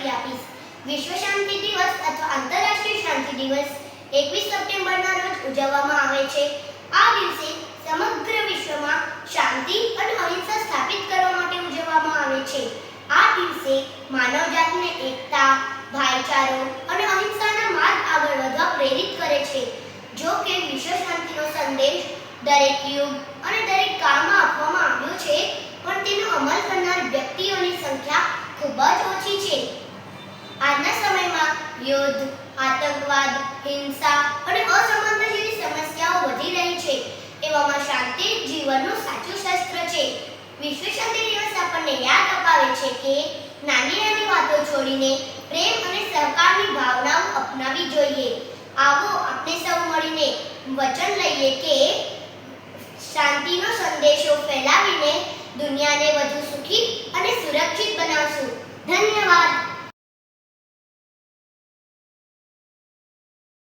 માહિતી આપીશ. વિશ્વ શાંતિ દિવસ અથવા આંતરરાષ્ટ્રીય શાંતિ દિવસ 21 સપ્ટેમ્બરના રોજ ઉજવવામાં આવે છે. આ દિવસે સમગ્ર વિશ્વમાં શાંતિ અને અહિંસા સ્થાપિત કરવા માટે ઉજવવામાં આવે છે. આ દિવસે માનવજાતને એકતા, ભાઈચારો અને અહિંસાના માર્ગ આગળ વધવા પ્રેરિત કરે છે. જો કે વિશ્વ શાંતિનો સંદેશ દરેક યુગ અને દરેક કાળમાં આપવામાં આવ્યો છે, પણ તેનો અમલ કરનાર વ્યક્તિઓની સંખ્યા ખૂબ જ ઓછી છે. આજના સમયમાં યુદ્ધ, આતંકવાદ, હિંસા અને અસમાનતા જેવી સમસ્યાઓ વધી રહી છે. એવામાં શાંતિ જીવનનું સાચું શસ્ત્ર છે. વિશ્વ શાંતિ દિવસ આપણને યાદ અપાવે છે કે નાની નાની વાતો છોડીને પ્રેમ અને સહકારની ભાવનાઓ અપનાવી જોઈએ. આવો આપણે સૌ મળીને વચન લઈએ કે શાંતિનો સંદેશો ફેલાવીને દુનિયાને વધુ સુખી